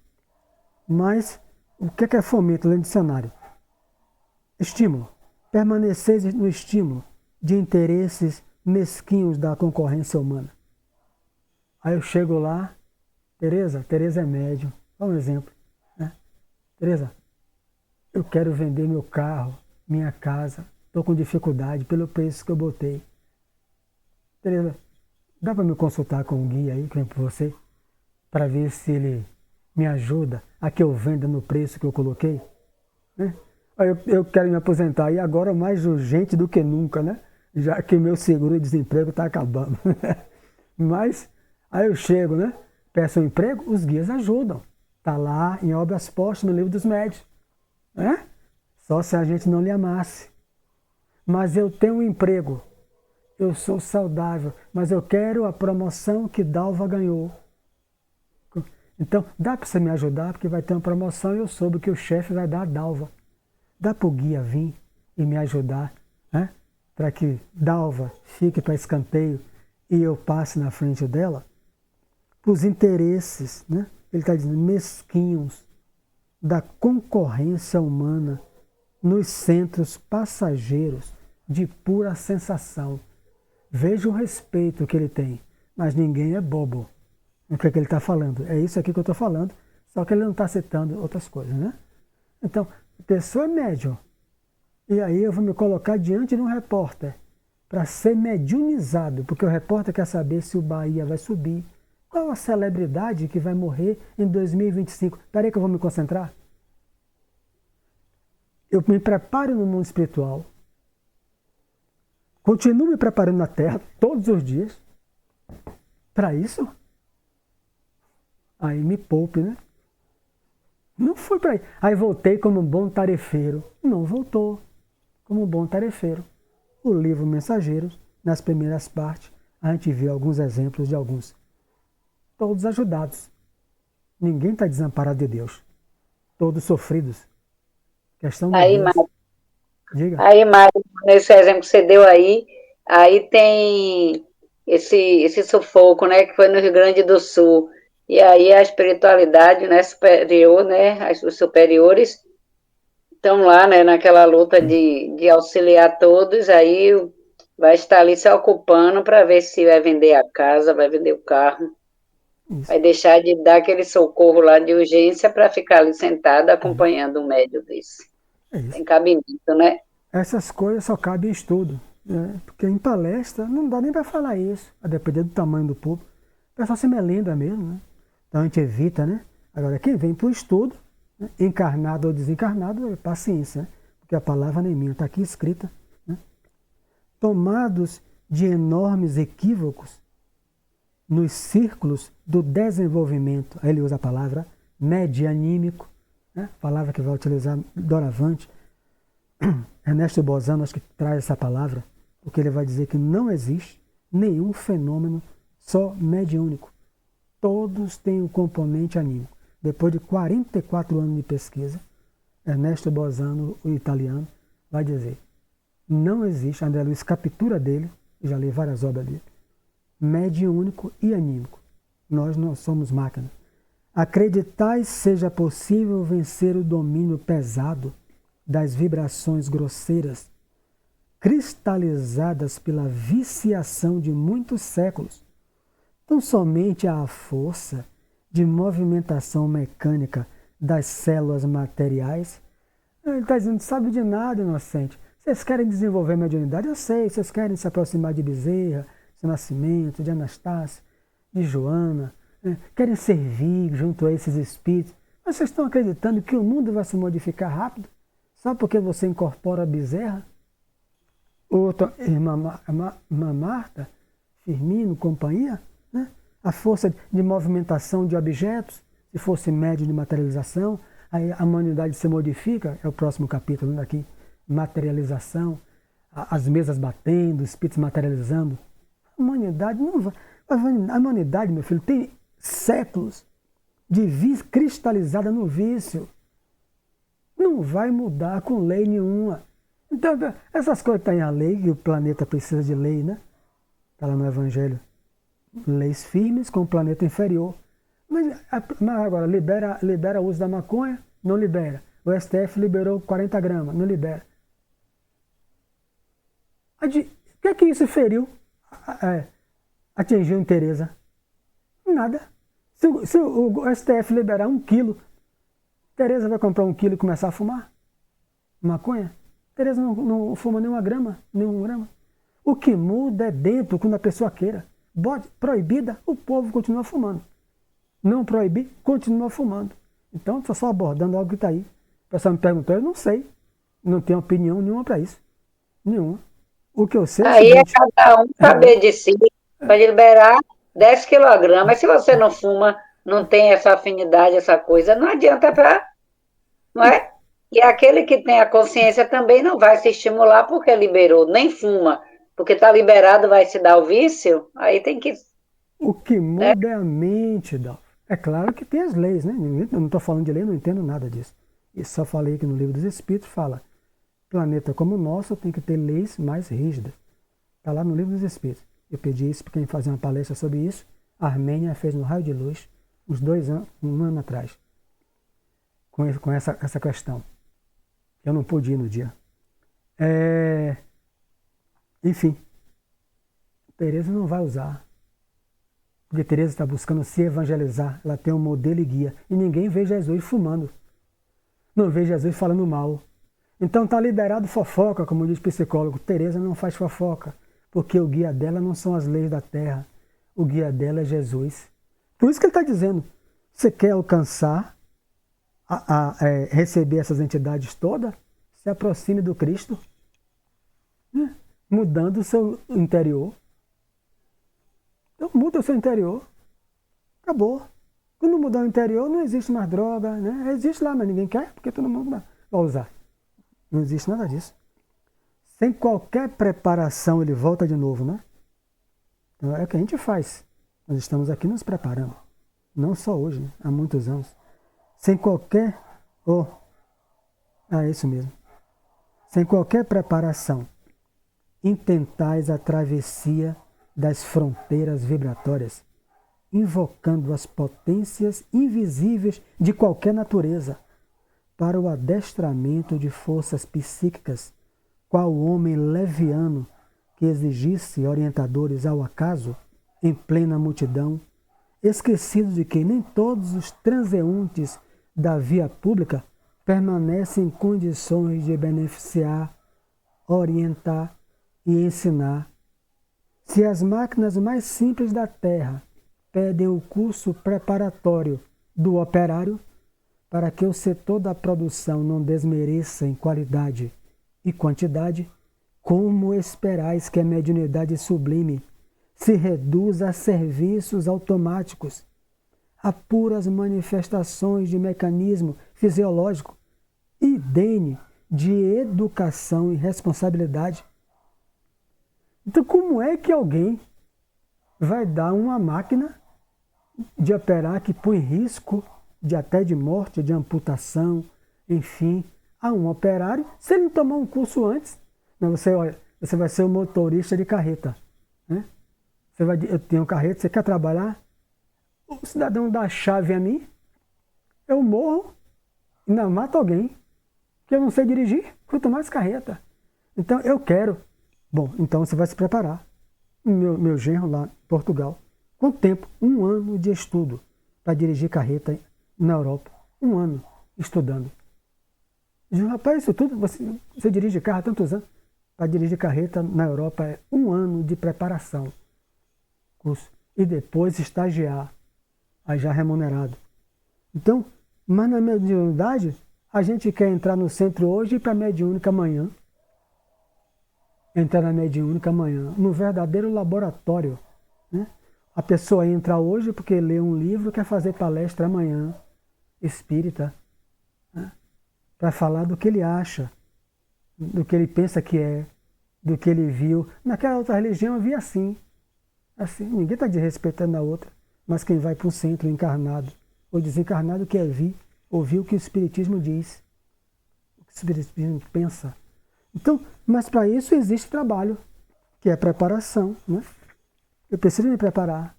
Speaker 4: Mas o que é fomento no dicionário? Estímulo. Permaneceis no estímulo de interesses mesquinhos da concorrência humana. Aí eu chego lá, Tereza é médium, dá um exemplo, né? Tereza, eu quero vender meu carro, minha casa, estou com dificuldade pelo preço que eu botei. Tereza, dá para me consultar com um guia aí, que vem por você, para ver se ele me ajuda a que eu venda no preço que eu coloquei? Né? Eu quero me aposentar e agora mais urgente do que nunca, né? Já que meu seguro-desemprego está acabando. Mas aí eu chego, né? Peço um emprego, os guias ajudam. Está lá em Obras Postas, no Livro dos Médios. Né? Só se a gente não lhe amasse. Mas eu tenho um emprego, eu sou saudável, mas eu quero a promoção que Dalva ganhou. Então, dá para você me ajudar, porque vai ter uma promoção e eu soube que o chefe vai dar a Dalva. Dá para o guia vir e me ajudar, né? Para que Dalva fique para escanteio e eu passe na frente dela? Os interesses, né? Ele está dizendo, mesquinhos da concorrência humana nos centros passageiros de pura sensação. Veja o respeito que ele tem, mas ninguém é bobo. O que é que ele está falando? É isso aqui que eu estou falando, só que ele não está citando outras coisas, né? Então, a pessoa é médium, e aí eu vou me colocar diante de um repórter para ser mediunizado, porque o repórter quer saber se o Bahia vai subir, qual a celebridade que vai morrer em 2025. Espera aí que eu vou me concentrar. Eu me preparo no mundo espiritual, continuo me preparando na Terra todos os dias para isso. Aí me poupe, né? Não foi para aí. Aí voltei como um bom tarefeiro. Não voltou como um bom tarefeiro. O livro Mensageiros, nas primeiras partes, a gente viu alguns exemplos de alguns. Todos ajudados. Ninguém está desamparado de Deus. Todos sofridos. Questão de
Speaker 1: Aí,
Speaker 4: Deus.
Speaker 1: Mário,
Speaker 4: Diga.
Speaker 1: aí, Mário, nesse exemplo que você deu aí tem esse sufoco, né, que foi no Rio Grande do Sul. E aí a espiritualidade, né, superior, né, os superiores estão lá, né, naquela luta de auxiliar todos, aí vai estar ali se ocupando para ver se vai vender a casa, vai vender o carro,
Speaker 4: Isso.
Speaker 1: vai deixar de dar aquele socorro lá de urgência para ficar ali sentado acompanhando um médium desse.
Speaker 4: É isso.
Speaker 1: Tem cabimento, né?
Speaker 4: Essas coisas só cabem em estudo. Né? Porque em palestra não dá nem para falar isso, a depender do tamanho do público. O pessoal se melenda mesmo, né? Então a gente evita, né? Agora, quem vem para o estudo, né? Encarnado ou desencarnado, é paciência, né? Porque a palavra nem minha, está aqui escrita. Né? Tomados de enormes equívocos nos círculos do desenvolvimento, aí ele usa a palavra medianímico, né? Palavra que vai utilizar doravante. Ernesto Bozano acho que traz essa palavra, porque ele vai dizer que não existe nenhum fenômeno só mediúnico. Todos têm um componente anímico. Depois de 44 anos de pesquisa, Ernesto Bozano, o italiano, vai dizer: não existe, André Luiz captura dele, já li várias obras dele, mediúnico e anímico. Nós não somos máquinas. Acreditais seja possível vencer o domínio pesado das vibrações grosseiras, cristalizadas pela viciação de muitos séculos. Então, somente a força de movimentação mecânica das células materiais. Ele está dizendo, não sabe de nada, inocente. Vocês querem desenvolver mediunidade? Eu sei, vocês querem se aproximar de Bezerra, de Nascimento, de Anastácia, de Joana, né? Querem servir junto a esses espíritos. Mas vocês estão acreditando que o mundo vai se modificar rápido? Só porque você incorpora a Bezerra? Outra irmã Marta, Firmino, companhia, né? A força de movimentação de objetos, se fosse médio de materialização, aí a humanidade se modifica, é o próximo capítulo daqui, materialização, as mesas batendo, os espíritos materializando. A humanidade não vai. A humanidade, meu filho, tem séculos de vício cristalizada no vício. Não vai mudar com lei nenhuma. Então, essas coisas que estão em lei, que o planeta precisa de lei, né? Está lá no Evangelho. Leis firmes com o planeta inferior. Mas agora, libera o uso da maconha? Não libera. O STF liberou 40 gramas, não libera. O que é que isso feriu? Atingiu em Tereza? Nada. Se o STF liberar 1 quilo, Tereza vai comprar 1 quilo e começar a fumar? Maconha? Tereza não fuma nenhuma grama, nenhum grama. O que muda é dentro, quando a pessoa queira. Proibida, o povo continua fumando. Não proibir, continua fumando. Então, estou só abordando algo que está aí. O pessoal me perguntou, eu não sei. Não tenho opinião nenhuma para isso. Nenhuma. O que eu sei é o
Speaker 1: Aí
Speaker 4: seguinte,
Speaker 1: é cada um saber de si, para liberar 10 quilogramas. Mas se você não fuma, não tem essa afinidade, essa coisa, não adianta para. Não é? E aquele que tem a consciência também não vai se estimular porque liberou, nem fuma, porque está liberado, vai se dar o vício, aí tem que.
Speaker 4: o que muda é a mente, Dalf. É claro que tem as leis, né? Eu não estou falando de lei, não entendo nada disso. E só falei que no Livro dos Espíritos fala, planeta como o nosso tem que ter leis mais rígidas. Está lá no Livro dos Espíritos. Eu pedi isso para quem fazer uma palestra sobre isso. A Armênia fez no Raio de Luz, uns 2 anos, 1 ano atrás, com essa questão. Eu não pude ir no dia. Enfim, Tereza não vai usar. Porque Tereza está buscando se evangelizar. Ela tem um modelo e guia. E ninguém vê Jesus fumando. Não vê Jesus falando mal. Então está liberado fofoca, como diz o psicólogo. Tereza não faz fofoca. Porque o guia dela não são as leis da terra. O guia dela é Jesus. Por isso que ele está dizendo. Você quer alcançar, receber essas entidades todas? Se aproxime do Cristo. Né? Mudando o seu interior. Então muda o seu interior. Acabou. Quando mudar o interior, não existe mais droga, né? Existe lá, mas ninguém quer, porque todo mundo vai usar. Não existe nada disso. Sem qualquer preparação, ele volta de novo, né? Então, é o que a gente faz. Nós estamos aqui nos preparando. Não só hoje, né? Há muitos anos. Sem qualquer... é isso mesmo. Sem qualquer preparação, intentais a travessia das fronteiras vibratórias, invocando as potências invisíveis de qualquer natureza para o adestramento de forças psíquicas, qual homem leviano que exigisse orientadores ao acaso em plena multidão, esquecido de que nem todos os transeuntes da via pública permanecem em condições de beneficiar, orientar e ensinar. Se as máquinas mais simples da Terra pedem o curso preparatório do operário, para que o setor da produção não desmereça em qualidade e quantidade, como esperais que a mediunidade sublime se reduza a serviços automáticos, a puras manifestações de mecanismo fisiológico idêneo de educação e responsabilidade? Então, como é que alguém vai dar uma máquina de operar que põe risco até de morte, de amputação, enfim, a um operário, se ele não tomar um curso antes? Não, você vai ser um motorista de carreta, né? Eu tenho carreta, você quer trabalhar? O cidadão dá a chave a mim, eu morro e ainda mato alguém, que eu não sei dirigir, quanto mais carreta. Então eu quero. Bom, então você vai se preparar. Meu genro lá em Portugal, quanto tempo? 1 ano de estudo para dirigir carreta na Europa. 1 ano estudando. Eu digo, rapaz, isso tudo, você dirige carro há tantos anos? Para dirigir carreta na Europa é 1 ano de preparação. Curso. E depois estagiar, aí já remunerado. Então, mas na mediunidade, a gente quer entrar no centro hoje e ir para a mediúnica amanhã. Entrar na mediúnica amanhã, no verdadeiro laboratório, né? A pessoa entra hoje porque lê um livro, quer fazer palestra amanhã, espírita, né? Para falar do que ele acha, do que ele pensa que é, do que ele viu. Naquela outra religião havia assim, ninguém está desrespeitando a outra, mas quem vai para o centro encarnado ou desencarnado quer ouvir o que o Espiritismo diz, o que o Espiritismo pensa. Então, mas para isso existe trabalho, que é preparação, né? Eu preciso me preparar.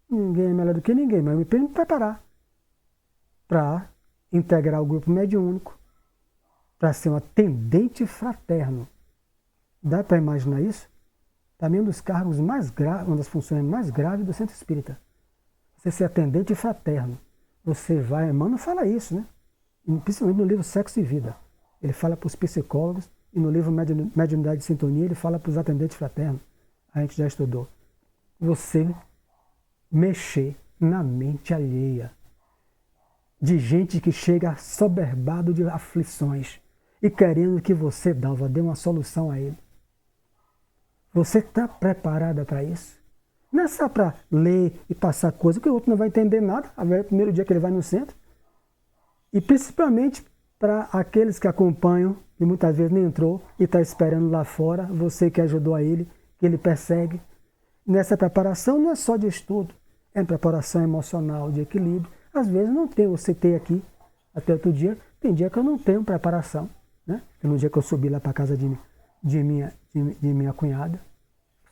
Speaker 4: Ninguém é melhor do que ninguém, mas eu preciso me preparar para integrar o grupo mediúnico, para ser um atendente fraterno. Dá para imaginar isso? Também um dos cargos mais graves, uma das funções mais graves do centro espírita. Você ser atendente fraterno. Você vai, Emmanuel fala isso, né? Principalmente no livro Sexo e Vida. Ele fala para os psicólogos, e no livro Mediunidade de Sintonia ele fala para os atendentes fraternos. A gente já estudou. Você mexer na mente alheia de gente que chega soberbado de aflições e querendo que você dê uma solução a ele. Você está preparada para isso? Não é só para ler e passar coisa, que o outro não vai entender nada. É o primeiro dia que ele vai no centro. E principalmente para aqueles que acompanham, e muitas vezes nem entrou, e está esperando lá fora, você que ajudou a ele, que ele persegue. Nessa preparação não é só de estudo, é preparação emocional, de equilíbrio. Às vezes não tem, eu citei aqui, até outro dia, tem dia que eu não tenho preparação, né? No dia que eu subi lá para a casa de minha cunhada.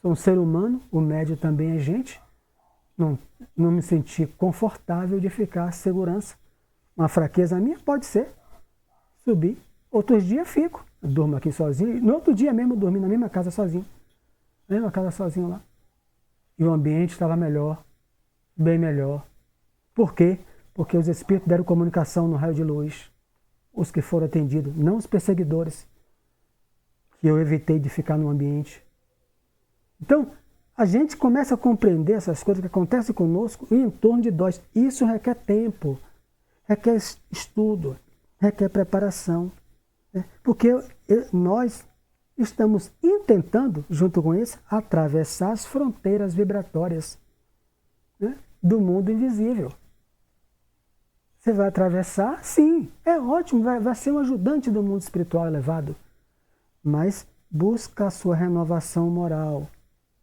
Speaker 4: Sou um ser humano, o médio também é gente. Não me senti confortável de ficar segurança. Uma fraqueza minha pode ser subir. Outros dias fico, eu durmo aqui sozinho. No outro dia mesmo eu dormi na mesma casa sozinho. Na mesma casa sozinho lá. E o ambiente estava melhor, bem melhor. Por quê? Porque os espíritos deram comunicação no raio de luz. Os que foram atendidos, não os perseguidores. Que eu evitei de ficar no ambiente. Então, a gente começa a compreender essas coisas que acontecem conosco e em torno de nós. Isso requer tempo, requer estudo, requer preparação. Né? Porque nós estamos intentando, junto com isso, atravessar as fronteiras vibratórias, né, do mundo invisível. Você vai atravessar? Sim, é ótimo, vai ser um ajudante do mundo espiritual elevado. Mas busca a sua renovação moral,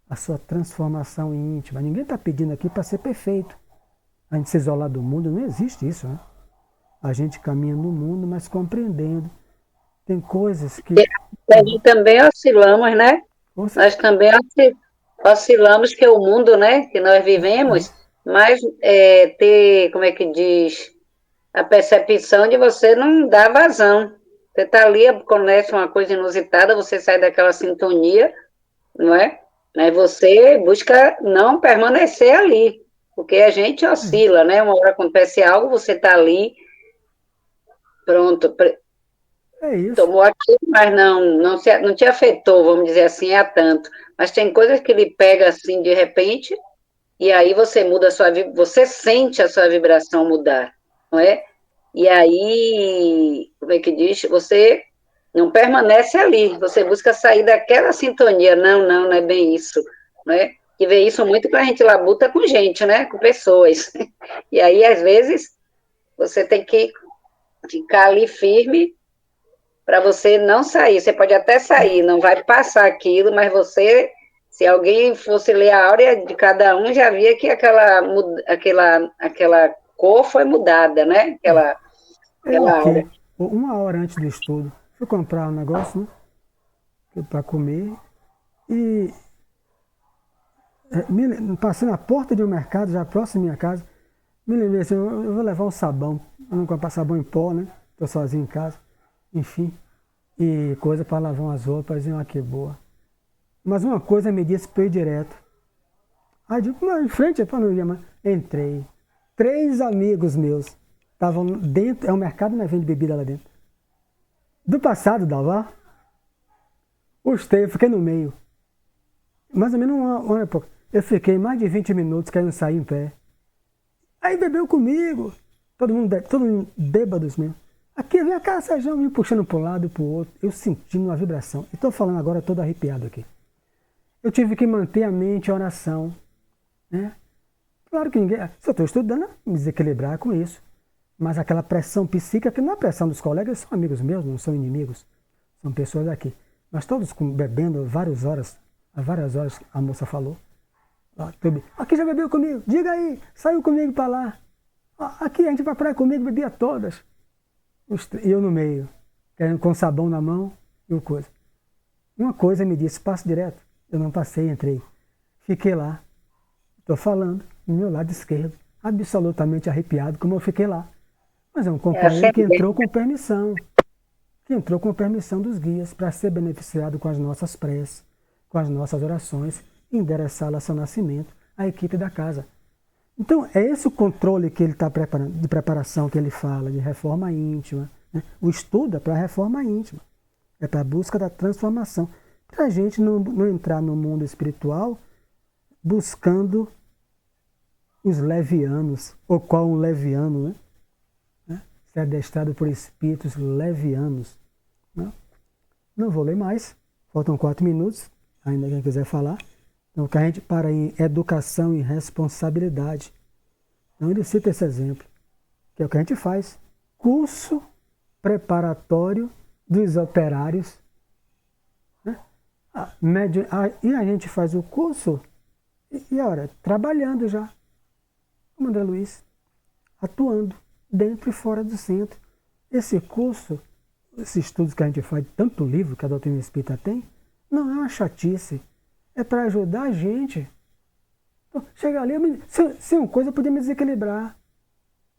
Speaker 4: a sua transformação íntima. Ninguém está pedindo aqui para ser perfeito. A gente se isolar do mundo, não existe isso, né? A gente caminha no mundo, mas compreendendo. Tem coisas que...
Speaker 1: A gente também oscilamos, né? Nós também oscilamos, que é o mundo, né, que nós vivemos, mas ter, como é que diz, a percepção de você não dar vazão. Você está ali, acontece uma coisa inusitada, você sai daquela sintonia, não é? Aí você busca não permanecer ali, porque a gente oscila, né? Uma hora acontece algo, você está ali, pronto,
Speaker 4: É isso.
Speaker 1: tomou aquilo, mas não te afetou, vamos dizer assim, a tanto. Mas tem coisas que lhe pega assim de repente, e aí você muda a sua você sente a sua vibração mudar, não é? E aí, como é que diz? Você não permanece ali, você busca sair daquela sintonia. Não é bem isso, não é? E vê isso muito quando a gente labuta com gente, né? Com pessoas. E aí, às vezes, você tem que ficar ali firme para você não sair. Você pode até sair, não vai passar aquilo, mas você, se alguém fosse ler a áurea de cada um, já via que aquela cor foi mudada, né? Aquela áurea.
Speaker 4: Uma hora antes do estudo, fui comprar um negócio, né? Para comer. E passei na porta de um mercado, já próximo da minha casa. Me lembrei assim, eu vou levar um sabão. Eu não comprar sabão em pó, né? Estou sozinho em casa. Enfim. E coisa para lavar umas roupas, e uma que boa. Mas uma coisa me disse para ir direto. Aí eu digo, mas em frente, para não ir, mas entrei. 3 amigos meus estavam dentro, é um mercado, mas vende bebida lá dentro. Do passado, Dalva, os 3, eu fiquei no meio. Mais ou menos uma época. Eu fiquei mais de 20 minutos querendo sair em pé. Aí bebeu comigo. Todo mundo bêbados mesmo. Aqui, vem cá, Sérgio, me puxando para um lado e para o outro. Eu sentindo uma vibração. E estou falando agora todo arrepiado aqui. Eu tive que manter a mente em oração. Né? Claro que ninguém... Se eu estou estudando, me desequilibrar com isso. Mas aquela pressão psíquica, que não é pressão dos colegas, são amigos meus, não são inimigos. São pessoas aqui. Nós todos bebendo várias horas. Há várias horas a moça falou. Aqui já bebeu comigo? Diga aí, saiu comigo para lá. Aqui a gente vai pra praia comigo, bebia todas. E eu no meio, com sabão na mão e o coisa. Uma coisa me disse, passe direto. Eu não passei, entrei. Fiquei lá. Estou falando, no meu lado esquerdo, absolutamente arrepiado, como eu fiquei lá. Mas é um companheiro que entrou com permissão. Que entrou com permissão dos guias para ser beneficiado com as nossas preces, com as nossas orações, e endereçá-lo ao seu nascimento, à equipe da casa. Então, é esse o controle que ele está preparando, de preparação que ele fala, de reforma íntima. Né? O estudo é para a reforma íntima, é para a busca da transformação. Para a gente não entrar no mundo espiritual buscando os levianos, ou qual um leviano, né? Ser adestrado por espíritos levianos. Né? Não vou ler mais, faltam 4 minutos, ainda quem quiser falar. Então, que a gente para em educação e responsabilidade. Então, ele cita esse exemplo, que é o que a gente faz. Curso preparatório dos operários. Né? E a gente faz o curso, e olha, trabalhando já. Como André Luiz, atuando dentro e fora do centro. Esse curso, esses estudos que a gente faz, tanto livro que a doutrina espírita tem, não é uma chatice. É para ajudar a gente. Então, chegar ali, se uma coisa, eu podia me desequilibrar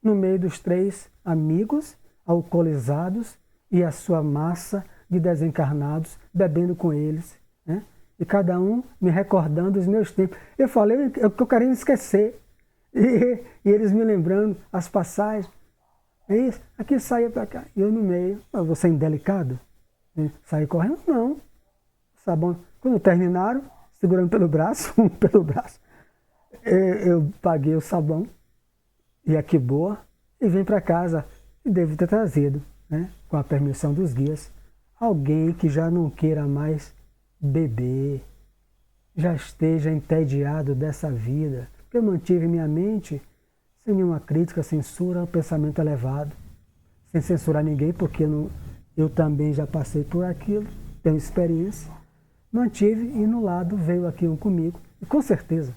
Speaker 4: no meio dos 3 amigos alcoolizados e a sua massa de desencarnados, bebendo com eles. Né? E cada um me recordando os meus tempos. Eu falei o que eu queria esquecer. E eles me lembrando as passagens. É isso. Aqui saía para cá. E eu no meio. Eu vou ser indelicado? Saí correndo? Não. Sabão. Quando terminaram, segurando pelo braço, pelo braço, eu paguei o sabão, e aqui boa, e vim para casa. E devo ter trazido, né, com a permissão dos guias, alguém que já não queira mais beber, já esteja entediado dessa vida. Eu mantive minha mente sem nenhuma crítica, censura, um pensamento elevado, sem censurar ninguém, porque eu também já passei por aquilo, tenho experiência, mantive e no lado veio aqui um comigo, e com certeza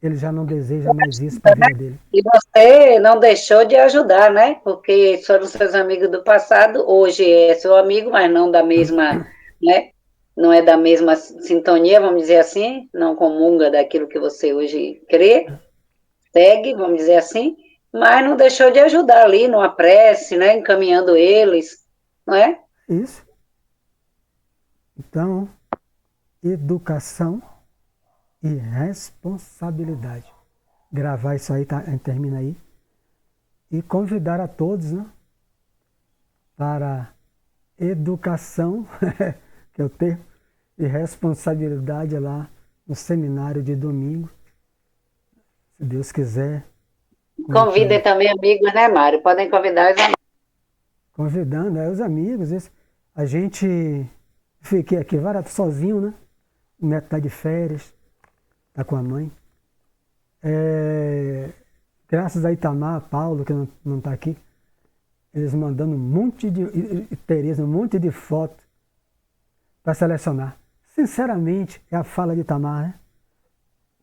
Speaker 4: ele já não deseja mais isso para a vida dele.
Speaker 1: E você não deixou de ajudar, né? Porque foram seus amigos do passado, hoje é seu amigo, mas não da mesma, né? Não é da mesma sintonia, vamos dizer assim, não comunga daquilo que você hoje crê, segue, vamos dizer assim, mas não deixou de ajudar ali numa prece, né? Encaminhando eles, não é?
Speaker 4: Isso. Então, educação e responsabilidade. Gravar isso aí, tá, termina aí. E convidar a todos, né, para educação, que é o termo, e responsabilidade lá no seminário de domingo. Se Deus quiser.
Speaker 1: Convidem também amigos, né, Mário? Podem convidar os amigos.
Speaker 4: Convidando os amigos. A gente fiquei aqui sozinho, né? O neto está de férias, está com a mãe. Graças a Itamar, Paulo, que não está aqui, eles mandando um monte de Tereza, um monte de foto para selecionar. Sinceramente, é a fala de Itamar, né?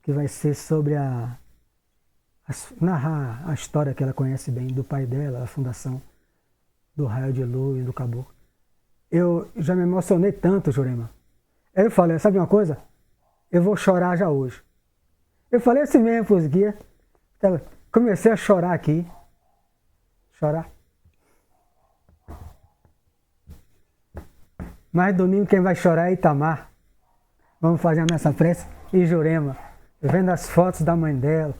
Speaker 4: Que vai ser sobre narrar a história que ela conhece bem do pai dela, a fundação do Raio de Luz, do Caboclo. Eu já me emocionei tanto, Jurema. Aí eu falei, sabe uma coisa? Eu vou chorar já hoje. Eu falei assim mesmo para os guias. Comecei a chorar aqui. Chorar. Mas domingo quem vai chorar é Itamar. Vamos fazer a nossa prece. E Jurema, vendo as fotos da mãe dela.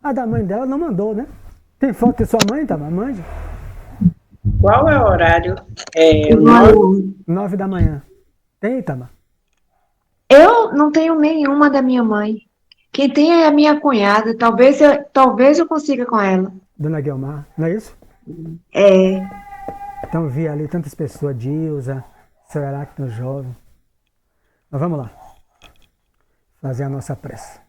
Speaker 4: A da mãe dela não mandou, né? Tem foto de sua mãe, Itamar? Mande.
Speaker 3: Qual é o horário?
Speaker 4: 9 da manhã. Tem, Itamar?
Speaker 5: Eu não tenho nenhuma da minha mãe. Quem tem é a minha cunhada. Talvez eu consiga com ela.
Speaker 4: Dona Guilmar, não é isso?
Speaker 5: É.
Speaker 4: Então vi ali tantas pessoas, Dilza, seu Heráclito jovem. Mas vamos lá. Fazer a nossa prece.